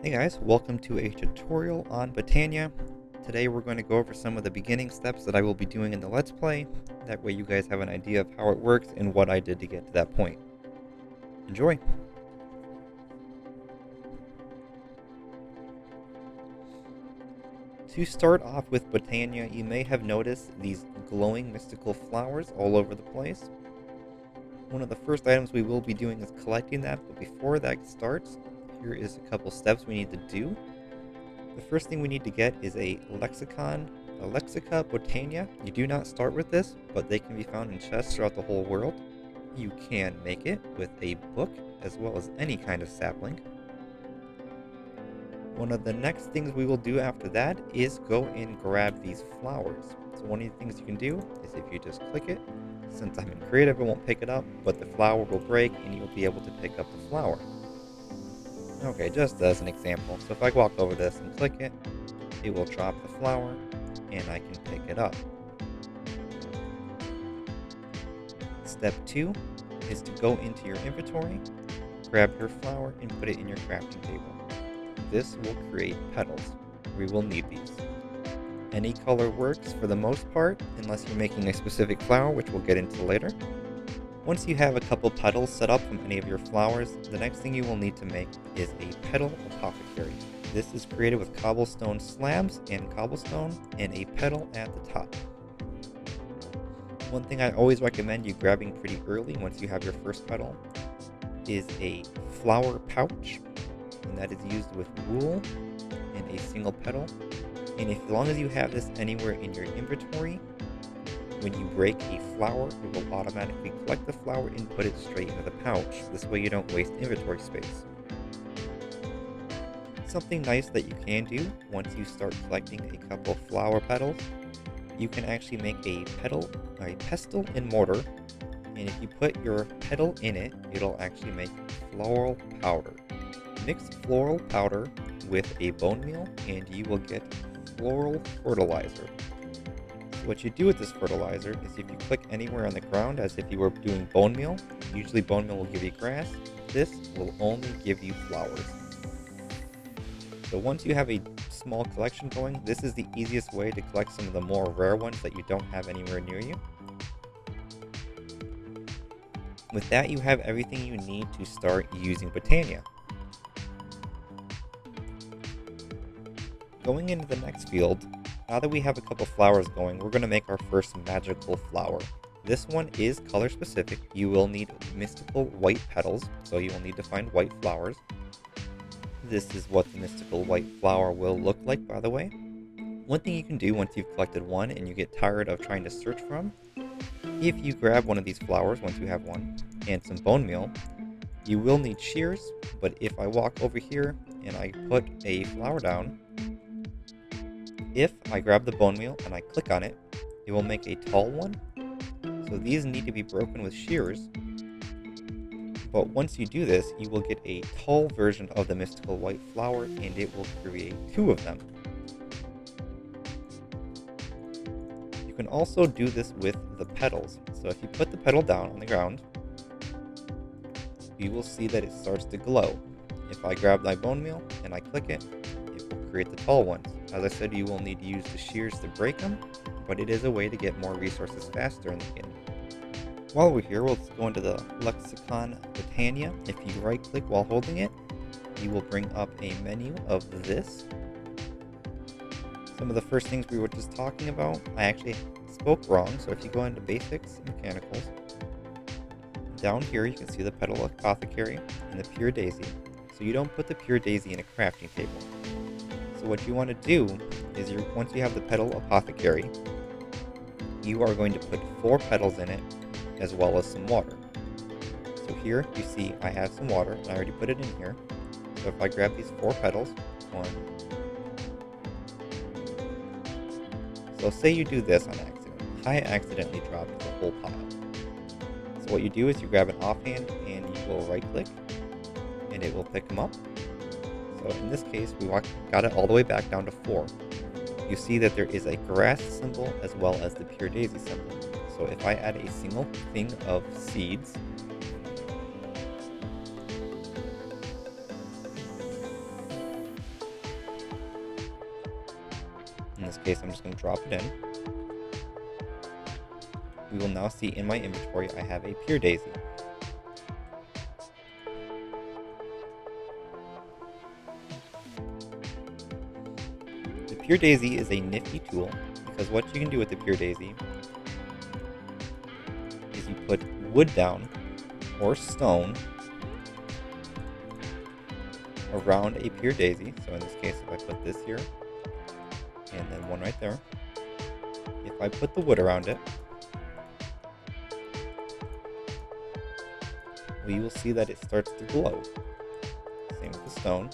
Hey guys, welcome to a tutorial on Botania. Today we're going to go over some of the beginning steps that I will be doing in the Let's Play. That way you guys have an idea of how it works and what I did to get to that point. Enjoy! To start off with Botania, you may have noticed these glowing mystical flowers all over the place. One of the first items we will be doing is collecting that, but before that starts, here is a couple steps we need to do. The first thing we need to get is a Lexica Botania. You do not start with this, but they can be found in chests throughout the whole world. You can make it with a book, as well as any kind of sapling. One of the next things we will do after that is go and grab these flowers. So one of the things you can do is if you just click it, since I'm in creative, it won't pick it up, but the flower will break and you'll be able to pick up the flower. Okay, just as an example, so if I walk over this and click it, it will drop the flower, and I can pick it up. Step 2 is to go into your inventory, grab your flower, and put it in your crafting table. This will create petals. We will need these. Any color works for the most part, unless you're making a specific flower, which we'll get into later. Once you have a couple petals set up from any of your flowers, the next thing you will need to make is a petal apothecary. This is created with cobblestone slabs and cobblestone and a petal at the top. One thing I always recommend you grabbing pretty early once you have your first petal is a flower pouch, and that is used with wool and a single petal. And as long as you have this anywhere in your inventory, when you break a flower, it will automatically collect the flower and put it straight into the pouch. This way you don't waste inventory space. Something nice that you can do once you start collecting a couple flower petals, you can actually make a pestle and mortar, and if you put your petal in it, it'll actually make floral powder. Mix floral powder with a bone meal and you will get floral fertilizer. What you do with this fertilizer is if you click anywhere on the ground as if you were doing bone meal, usually bone meal will give you grass, this will only give you flowers. So once you have a small collection going, this is the easiest way to collect some of the more rare ones that you don't have anywhere near you. With that, you have everything you need to start using Botania. Going into the next field, now that we have a couple flowers going, we're going to make our first magical flower. This one is color specific. You will need mystical white petals, so you will need to find white flowers. This is what the mystical white flower will look like, by the way. One thing you can do once you've collected one and you get tired of trying to search for them, if you grab one of these flowers, once you have one, and some bone meal, you will need shears, but if I walk over here and I put a flower down, if I grab the bone meal and I click on it, it will make a tall one. So these need to be broken with shears. But once you do this, you will get a tall version of the mystical white flower and it will create two of them. You can also do this with the petals. So if you put the petal down on the ground, you will see that it starts to glow. If I grab my bone meal and I click it, it will create the tall ones. As I said, you will need to use the shears to break them, but it is a way to get more resources faster in the beginning. While we're here, we'll go into the Lexica Botania. If you right click while holding it, you will bring up a menu of this. Some of the first things we were just talking about, I actually spoke wrong, so if you go into basics, mechanicals, down here you can see the petal apothecary and the pure daisy. So you don't put the pure daisy in a crafting table. So what you want to do is once you have the petal apothecary, you are going to put 4 petals in it as well as some water. So here you see I have some water and I already put it in here. So if I grab these 4 petals, so say you do this on accident. I accidentally dropped the whole pile. So what you do is you grab an offhand and you will right click and it will pick them up. So in this case, we got it all the way back down to 4. You see that there is a grass symbol as well as the pure daisy symbol. So if I add a single thing of seeds, In this case, I'm just going to drop it in. We will now see in my inventory I have a pure daisy. The pure daisy is a nifty tool because what you can do with the pure daisy is you put wood down or stone around a pure daisy. So in this case, if I put this here and then one right there, if I put the wood around it, we will see that it starts to glow. Same with the stone.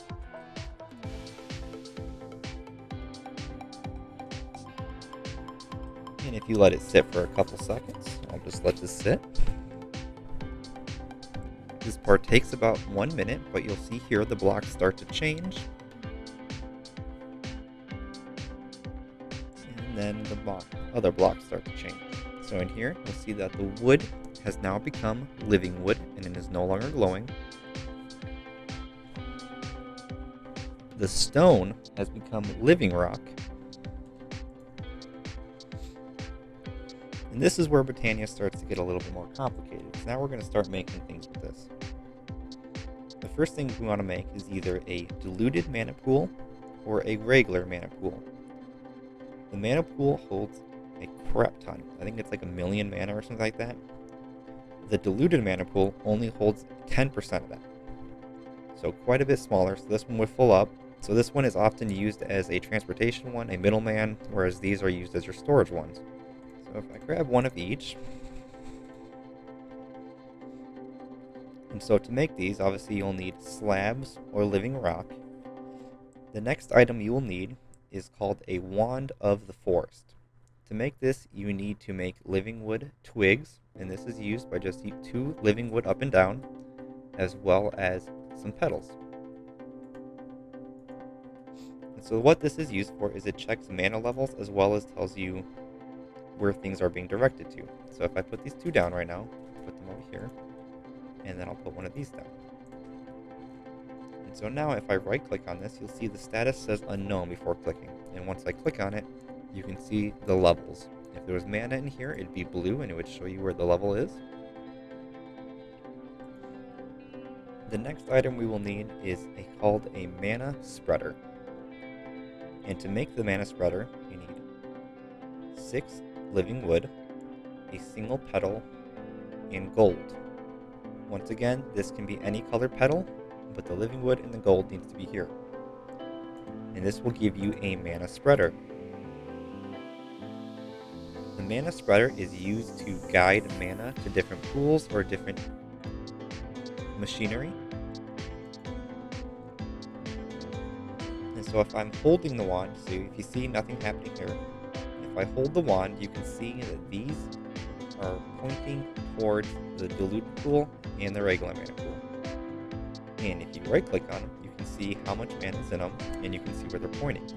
And if you let it sit for a couple seconds, I'll just let this sit. This part takes about 1 minute, but you'll see here the blocks start to change. And then the other blocks start to change. So in here, you'll see that the wood has now become living wood and it is no longer glowing. The stone has become living rock. And this is where Botania starts to get a little bit more complicated. So now we're going to start making things with this. The first thing we want to make is either a diluted mana pool or a regular mana pool. The mana pool holds a crap ton. I think it's like 1,000,000 mana or something like that. The diluted mana pool only holds 10% of that. So quite a bit smaller, so this one would fill up. So this one is often used as a transportation one, a middleman, whereas these are used as your storage ones. So if I grab one of each, and so to make these, obviously you'll need slabs or living rock. The next item you will need is called a wand of the forest. To make this, you need to make living wood twigs, and this is used by just 2 living wood up and down, as well as some petals. And so what this is used for is it checks mana levels as well as tells you where things are being directed to. So if I put these 2 down right now, put them over here, and then I'll put one of these down. And so now if I right click on this, you'll see the status says unknown before clicking. And once I click on it, you can see the levels. If there was mana in here, it'd be blue and it would show you where the level is. The next item we will need is called a mana spreader. And to make the mana spreader, you need 6 living wood, a single petal, and gold. Once again, this can be any colored petal, but the living wood and the gold needs to be here. And this will give you a mana spreader. The mana spreader is used to guide mana to different pools or different machinery. And so if I'm holding the wand, so if you see nothing happening here, if I hold the wand, you can see that these are pointing towards the dilute pool and the regular mana pool. And if you right click on them, you can see how much mana is in them, and you can see where they're pointing.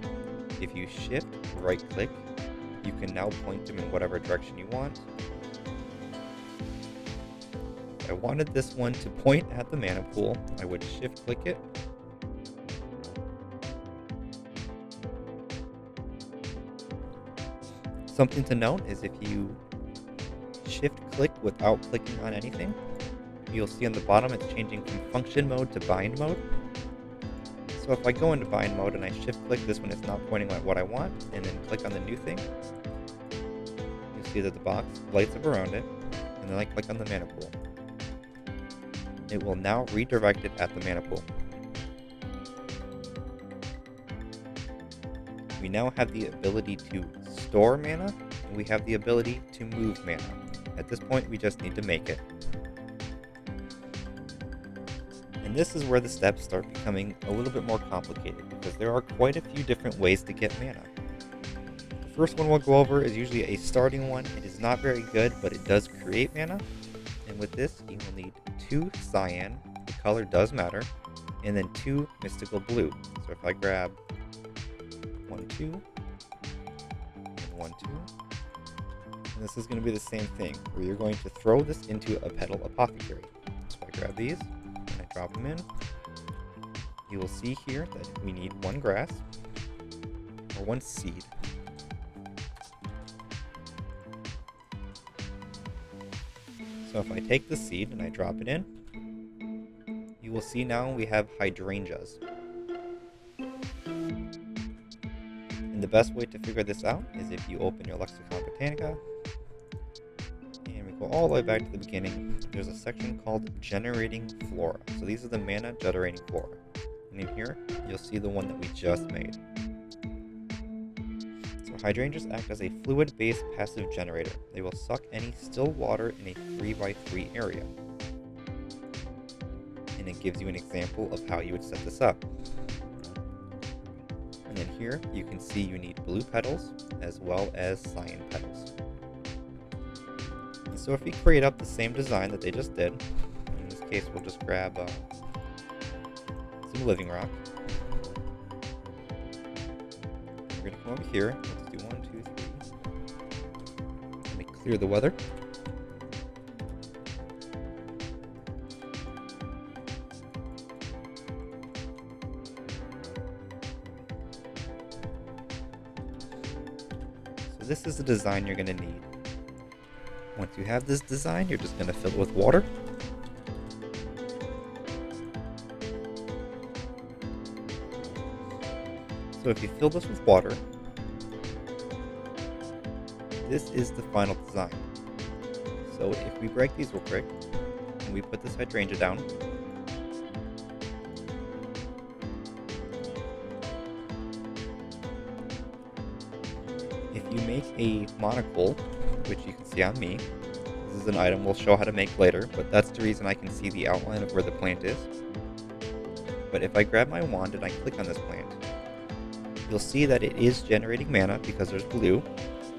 If you shift right click, you can now point them in whatever direction you want. If I wanted this one to point at the mana pool, I would shift click it. Something to note is if you shift click without clicking on anything, you'll see on the bottom it's changing from function mode to bind mode. So if I go into bind mode and I shift click this one, it's not pointing at what I want, and then click on the new thing, you'll see that the box lights up around it, and then I click on the mana pool. It will now redirect it at the mana pool. We now have the ability to store mana, and we have the ability to move mana. At this point, we just need to make it. And this is where the steps start becoming a little bit more complicated, because there are quite a few different ways to get mana. The first one we'll go over is usually a starting one. It is not very good, but it does create mana. And with this, you will need 2 cyan, the color does matter, and then 2 mystical blue. So if I grab 1, 2, and 1, 2, and this is going to be the same thing, where you're going to throw this into a petal apothecary. So I grab these, and I drop them in. You will see here that we need 1 grass. or one seed. So if I take the seed and I drop it in, you will see now we have hydrangeas. And the best way to figure this out is if you open your Lexicon Botanica, and we go all the way back to the beginning, there's a section called Generating Flora. So these are the mana generating flora. And in here, you'll see the one that we just made. So hydrangeas act as a fluid-based passive generator. They will suck any still water in a 3x3 area. And it gives you an example of how you would set this up. And then here, you can see you need blue petals as well as cyan petals. And so if we create up the same design that they just did, in this case we'll just grab some living rock. We're going to come over here. Let's do 1, 2, 3. Let me clear the weather. So this is the design you're going to need. Once you have this design, you're just going to fill it with water. So if you fill this with water, this is the final design. So if we break these real quick, and we put this hydrangea down, if you make a monocle, which you can see on me, this is an item we'll show how to make later, but that's the reason I can see the outline of where the plant is. But if I grab my wand and I click on this plant, you'll see that it is generating mana because there's blue,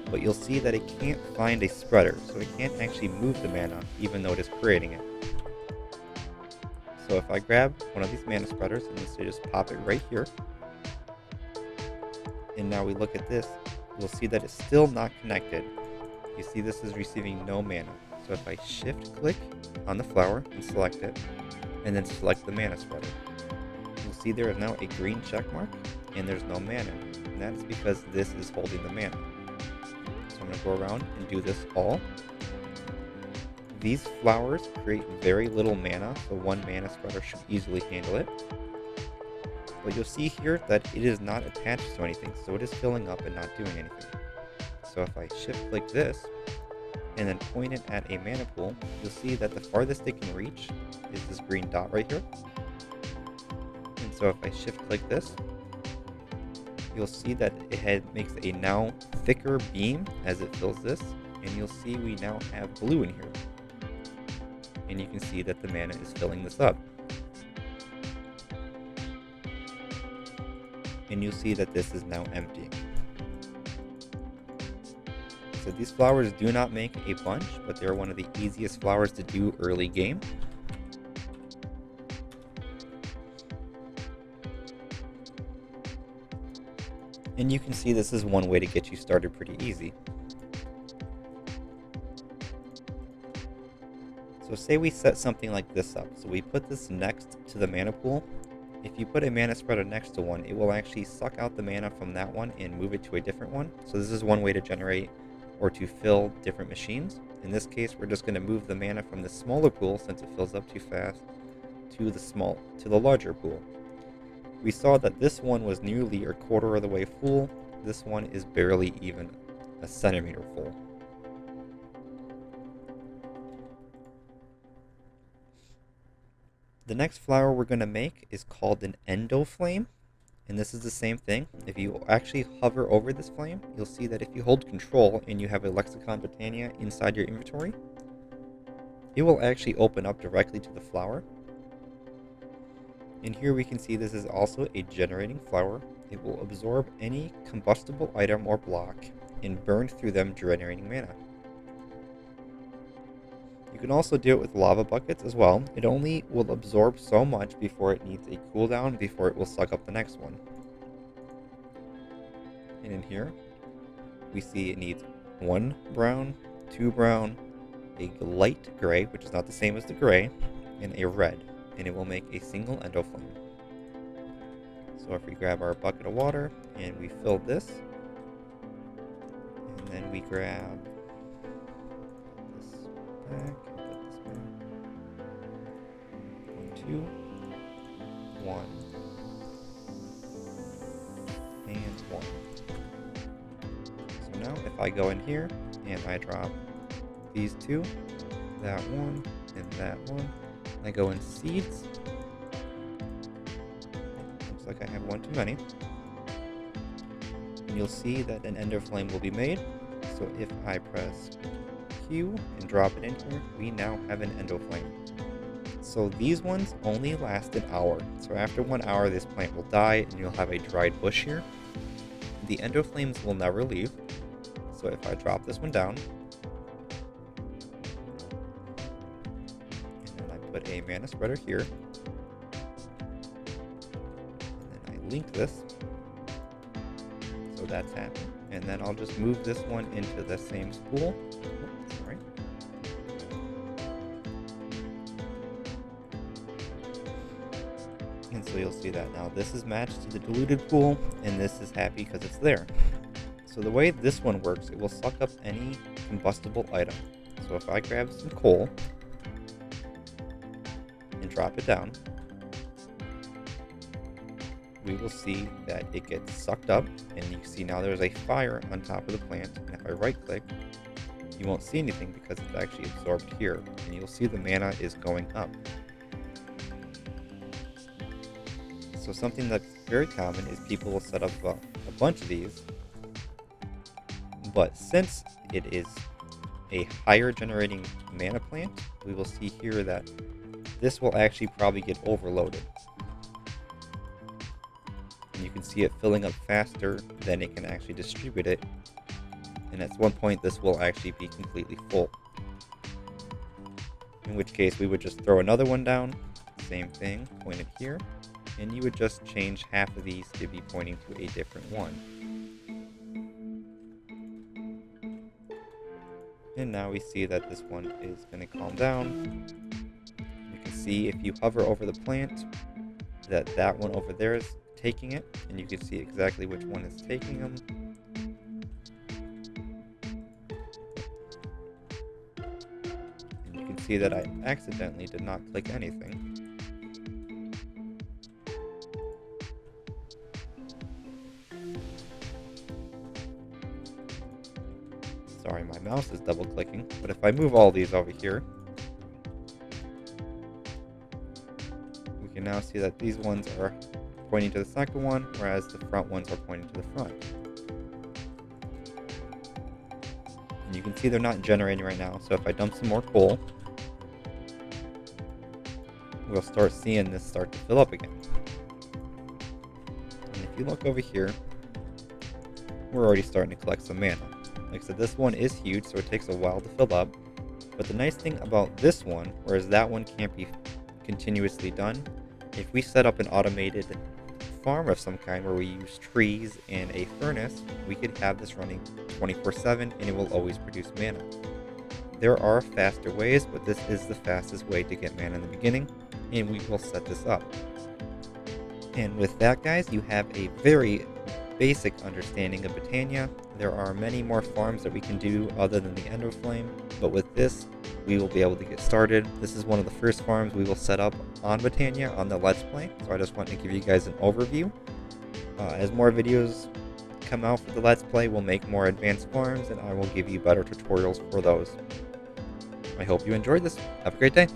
but you'll see that it can't find a spreader, so it can't actually move the mana even though it is creating it. So if I grab one of these mana spreaders and just pop it right here, and now we look at this, you'll see that it's still not connected. You see this is receiving no mana. So if I shift click on the flower and select it, and then select the mana spreader, you'll see there is now a green check mark and there's no mana, and that's because this is holding the mana. So I'm going to go around and do this all. These flowers create very little mana, so one mana spreader should easily handle it. But you'll see here that it is not attached to anything, so it is filling up and not doing anything. So if I shift click this and then point it at a mana pool, you'll see that the farthest it can reach is this green dot right here. And so if I shift click this, you'll see that it makes a now thicker beam as it fills this, and you'll see we now have blue in here. And you can see that the mana is filling this up. And you'll see that this is now empty. So these flowers do not make a bunch, but they're one of the easiest flowers to do early game. And you can see this is one way to get you started pretty easy. So say we set something like this up. So we put this next to the mana pool. If you put a mana spreader next to one, it will actually suck out the mana from that one and move it to a different one. So this is one way to generate or to fill different machines. In this case, we're just going to move the mana from the smaller pool, since it fills up too fast, to the larger pool. We saw that this one was nearly a quarter of the way full. This one is barely even a centimeter full. The next flower we're going to make is called an Endoflame, and this is the same thing. If you actually hover over this flame, you'll see that if you hold control and you have a Lexicon Botania inside your inventory, it will actually open up directly to the flower. And here we can see this is also a generating flower. It will absorb any combustible item or block and burn through them, generating mana. You can also do it with lava buckets as well. It only will absorb so much before it needs a cooldown, before it will suck up the next one. And in here, we see it needs 1 brown, 2 brown, a light gray, which is not the same as the gray, and a red, and it will make a single Endoflame. So if we grab our bucket of water And we fill this. And then we grab this back and put this back. 2, 1, and 1. So now if I go in here and I drop these two, that one, and that one, I go in seeds. Looks like I have one too many. And you'll see that an Endoflame will be made. So if I press Q and drop it in here, we now have an Endoflame. So these ones only last an hour. So after 1 hour, this plant will die and you'll have a dried bush here. The Endoflames will never leave. So if I drop this one down, and then I put a mana spreader here, and then I link this, so that's happening. And then I'll just move this one into the same spool. Oops, sorry. And so you'll see that now this is matched to the diluted pool, and this is happy because it's there. So the way this one works, it will suck up any combustible item. So if I grab some coal and drop it down, we will see that it gets sucked up, and you see now there's a fire on top of the plant. And if I right click, you won't see anything because it's actually absorbed here, and you'll see the mana is going up. So something that's very common is people will set up a bunch of these, but since it is a higher generating mana plant, we will see here that this will actually probably get overloaded. And you can see it filling up faster than it can actually distribute it. And at one point, this will actually be completely full. In which case, we would just throw another one down, same thing, point it here, and you would just change half of these to be pointing to a different one. And now we see that this one is going to calm down. You can see if you hover over the plant that that one over there is taking it, and you can see exactly which one is taking them. And you can see that I accidentally did not click anything. Sorry, my mouse is double clicking, but if I move all these over here, we can now see that these ones are pointing to the second one, whereas the front ones are pointing to the front. And you can see they're not generating right now, so if I dump some more coal, we'll start seeing this start to fill up again. And if you look over here, we're already starting to collect some mana. Like I said, this one is huge, so it takes a while to fill up. But the nice thing about this one, whereas that one can't be continuously done, if we set up an automated farm of some kind where we use trees and a furnace, we could have this running 24/7 and it will always produce mana. There are faster ways, but this is the fastest way to get mana in the beginning, and we will set this up. And with that, guys, you have a very basic understanding of Botania. There are many more farms that we can do other than the Endoflame, but with this, we will be able to get started. This is one of the first farms we will set up on Botania on the Let's Play, so I just want to give you guys an overview. As more videos come out for the Let's Play, we'll make more advanced farms, and I will give you better tutorials for those. I hope you enjoyed this. Have a great day.